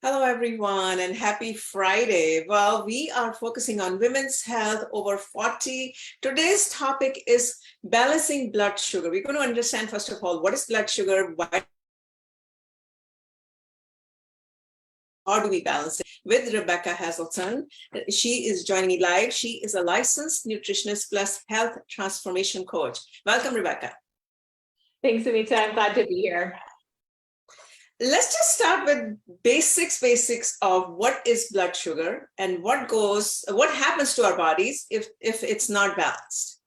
Hello, everyone, and happy Friday. Well, we are focusing on women's health over 40. Today's topic is balancing blood sugar. We're going to understand, first of all, what is blood sugar? How do we balance it? With Rebecca Hazelton. She is joining me live. She is a licensed nutritionist plus health transformation coach. Welcome, Rebecca. Thanks, Anita. I'm glad to be here. Let's just start with basics of what is blood sugar and what happens to our bodies if it's not balanced.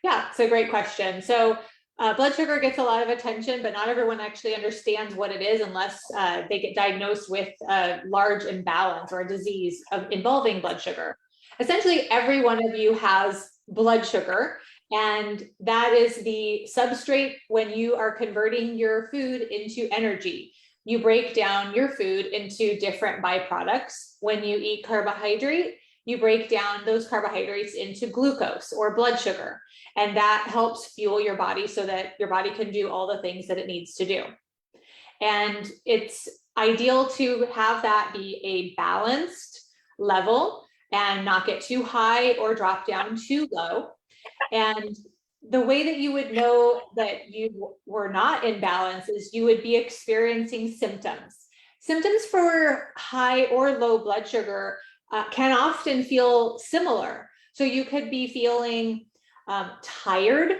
Yeah, it's a great question. So blood sugar gets a lot of attention, but not everyone actually understands what it is unless they get diagnosed with a large imbalance or a disease involving blood sugar. Essentially, every one of you has blood sugar, and that is the substrate when you are converting your food into energy. You break down your food into different byproducts. When you eat carbohydrate, you break down those carbohydrates into glucose or blood sugar, and that helps fuel your body so that your body can do all the things that it needs to do. And it's ideal to have that be a balanced level and not get too high or drop down too low. And the way that you would know that you were not in balance is you would be experiencing symptoms. Symptoms for high or low blood sugar can often feel similar. So you could be feeling tired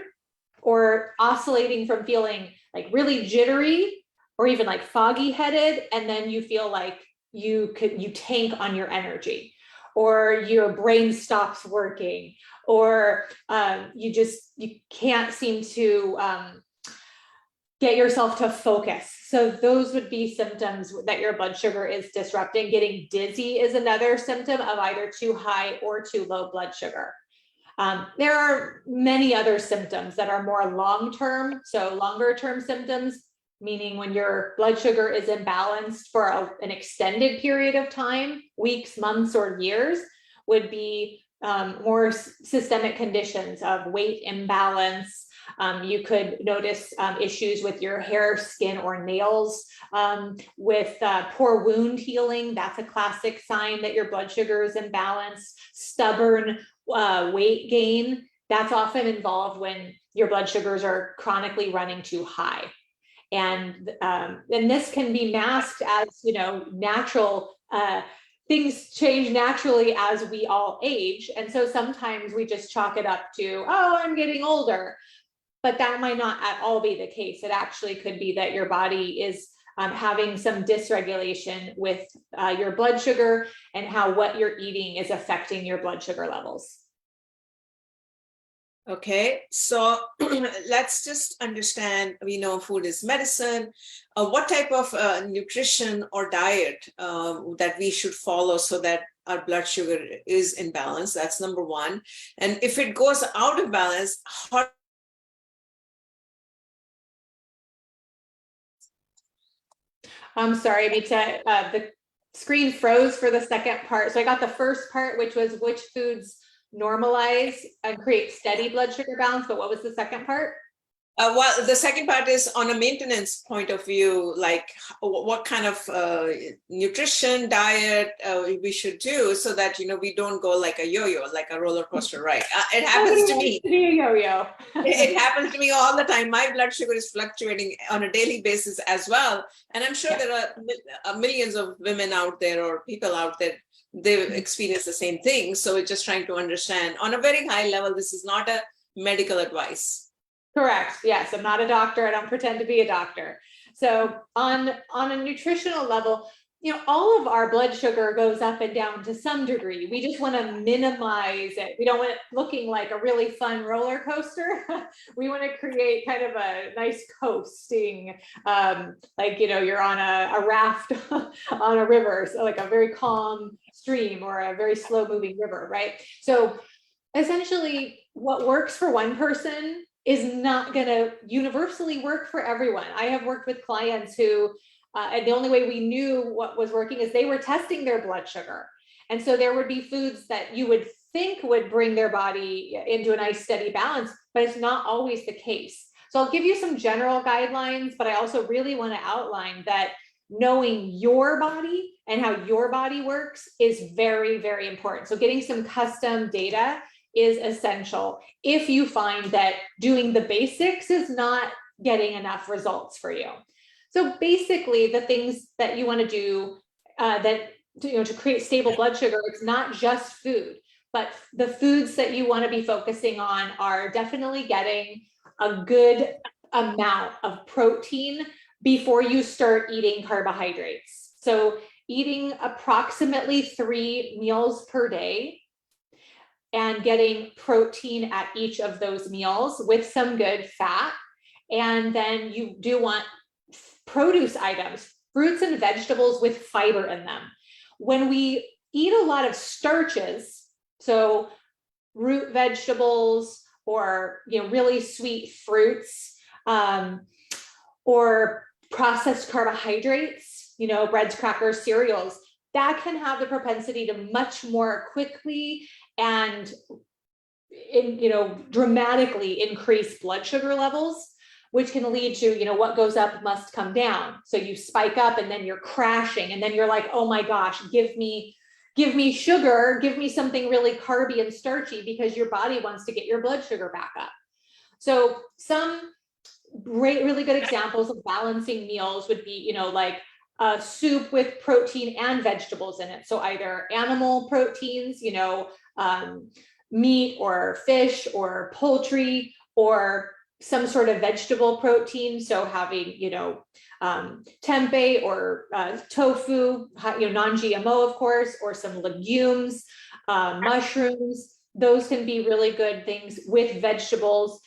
or oscillating from feeling like really jittery or even like foggy headed, and then you feel like you tank on your energy, or your brain stops working, or you can't seem to get yourself to focus. So those would be symptoms that your blood sugar is disrupting. Getting dizzy is another symptom of either too high or too low blood sugar. There are many other symptoms that are more long-term. So longer-term symptoms, meaning when your blood sugar is imbalanced for an extended period of time, weeks, months, or years, would be more systemic conditions of weight imbalance. You could notice issues with your hair, skin, or nails, with poor wound healing. That's a classic sign that your blood sugar is imbalanced. Stubborn weight gain, that's often involved when your blood sugars are chronically running too high. And this can be masked as, natural things change naturally as we all age. And so sometimes we just chalk it up to, oh, I'm getting older. But that might not at all be the case. It actually could be that your body is having some dysregulation with your blood sugar and how what you're eating is affecting your blood sugar levels. Okay, so let's just understand, we know food is medicine. What type of nutrition or diet that we should follow so that our blood sugar is in balance? That's number one. And if it goes out of balance, how I'm sorry, Anita, the screen froze for the second part. So I got the first part, which was which foods normalize and create steady blood sugar balance. But what was the second part? Well, the second part is on a maintenance point of view, like what kind of nutrition, diet we should do so that, we don't go like a yo-yo, like a roller coaster ride. It happens to me. To be a yo-yo. It happens to me all the time. My blood sugar is fluctuating on a daily basis as well. And I'm sure there are millions of women out there or people out there, they've experienced the same thing. So we're just trying to understand on a very high level, this is not a medical advice. Correct. Yes, I'm not a doctor. I don't pretend to be a doctor. So on a nutritional level, all of our blood sugar goes up and down to some degree. We just want to minimize it. We don't want it looking like a really fun roller coaster. We want to create kind of a nice coasting, like, you're on a raft on a river, so like a very calm stream or a very slow moving river, right? So essentially what works for one person is not going to universally work for everyone. I have worked with clients who, and the only way we knew what was working is they were testing their blood sugar. And so there would be foods that you would think would bring their body into a nice steady balance, but it's not always the case. So I'll give you some general guidelines, but I also really want to outline that knowing your body and how your body works is very, very important. So getting some custom data is essential if you find that doing the basics is not getting enough results for you. So basically the things that you want to do to create stable blood sugar, it's not just food, but the foods that you want to be focusing on are definitely getting a good amount of protein before you start eating carbohydrates. So eating approximately 3 meals per day and getting protein at each of those meals with some good fat. And then you do want produce items, fruits and vegetables with fiber in them. When we eat a lot of starches, so root vegetables or really sweet fruits, or processed carbohydrates, breads, crackers, cereals, that can have the propensity to much more quickly and dramatically increase blood sugar levels, which can lead to, what goes up must come down. So you spike up and then you're crashing, and then you're like, oh my gosh, give me sugar, give me something really carby and starchy, because your body wants to get your blood sugar back up. So some really good examples of balancing meals would be, like a soup with protein and vegetables in it. So either animal proteins, meat or fish or poultry, or some sort of vegetable protein. So having, tempeh or tofu, non-GMO, of course, or some legumes, mushrooms. Those can be really good things with vegetables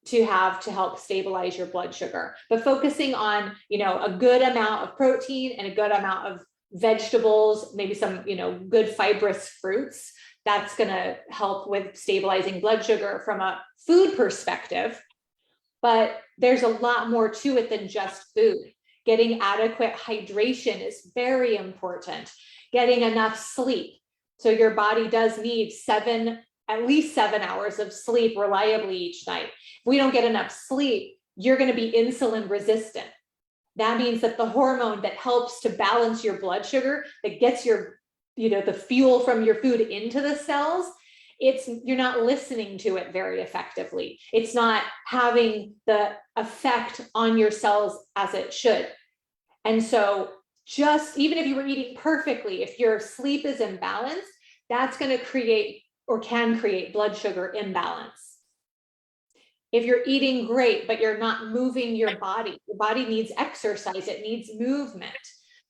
to help stabilize your blood sugar. But focusing on, a good amount of protein and a good amount of vegetables, maybe some, good fibrous fruits, that's going to help with stabilizing blood sugar from a food perspective. But there's a lot more to it than just food. Getting adequate hydration is very important. Getting enough sleep. So your body does need at least 7 hours of sleep reliably each night. If we don't get enough sleep, you're going to be insulin resistant. That means that the hormone that helps to balance your blood sugar, that gets your, the fuel from your food into the cells, you're not listening to it very effectively. It's not having the effect on your cells as it should. And so just even if you were eating perfectly, if your sleep is imbalanced, that's going to create or can create blood sugar imbalance. If you're eating great, but you're not moving your body needs exercise, it needs movement,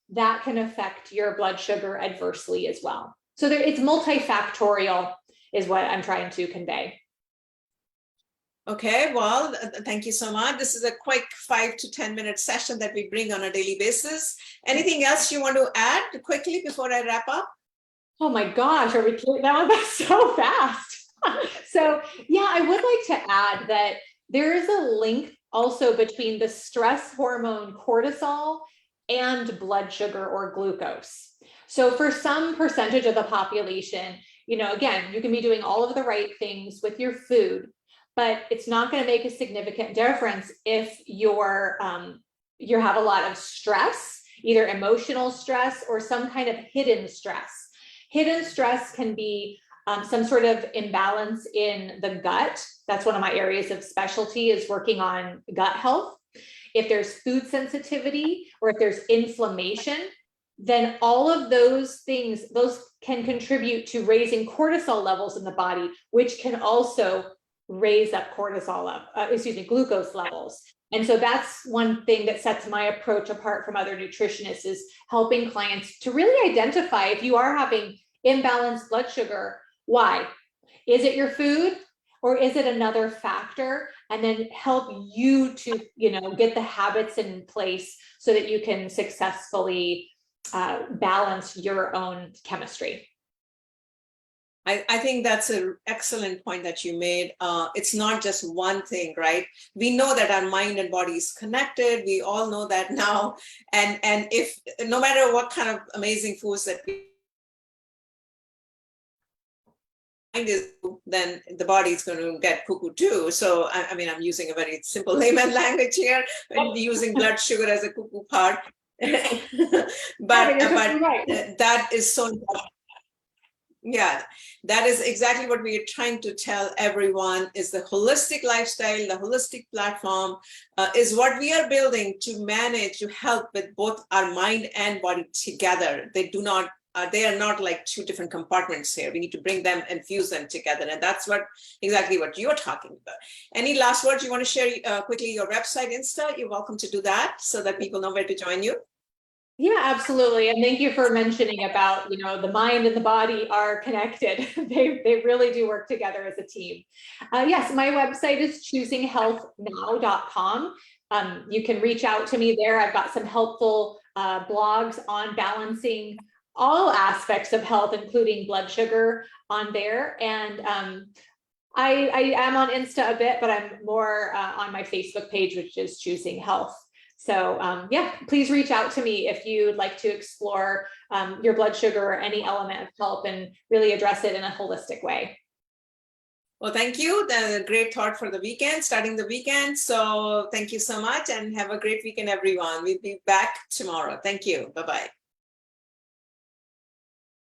that can affect your blood sugar adversely as well. So it's multifactorial is what I'm trying to convey. Okay, well, thank you so much. This is a quick 5 to 10 minute session that we bring on a daily basis. Anything else you want to add quickly before I wrap up? Oh my gosh, are we kidding? That went by so fast. So yeah, I would like to add that there is a link also between the stress hormone cortisol and blood sugar or glucose. So for some percentage of the population, again, you can be doing all of the right things with your food, but it's not going to make a significant difference if you have a lot of stress, either emotional stress or some kind of hidden stress. Hidden stress can be some sort of imbalance in the gut. That's one of my areas of specialty, is working on gut health. If there's food sensitivity or if there's inflammation, then all of those things, those can contribute to raising cortisol levels in the body, which can also raise up glucose levels. And so that's one thing that sets my approach apart from other nutritionists, is helping clients to really identify if you are having imbalanced blood sugar, why? Is it your food or is it another factor? And then help you to, get the habits in place so that you can successfully balance your own chemistry. I think that's an excellent point that you made. It's not just one thing, right? We know that our mind and body is connected. We all know that now. And if no matter what kind of amazing foods that we then the body is going to get cuckoo too. So I mean, I'm using a very simple layman language here, and using blood sugar as a cuckoo part. but you're totally right. that is so important. Yeah, that is exactly what we are trying to tell everyone is the holistic lifestyle, the holistic platform is what we are building to manage, to help with both our mind and body together. They do not, they are not like two different compartments here. We need to bring them and fuse them together. And that's what exactly what you're talking about. Any last words you want to share quickly, your website, Insta? You're welcome to do that so that people know where to join you. Yeah, absolutely. And thank you for mentioning about, the mind and the body are connected. They really do work together as a team. Yes, my website is choosinghealthnow.com. You can reach out to me there. I've got some helpful blogs on balancing all aspects of health, including blood sugar on there. And I am on Insta a bit, but I'm more on my Facebook page, which is Choosing Health. So yeah, please reach out to me if you'd like to explore your blood sugar or any element of health and really address it in a holistic way. Well, thank you. The great thought for the weekend, starting the weekend. So thank you so much and have a great weekend, everyone. We'll be back tomorrow. Thank you. Bye-bye.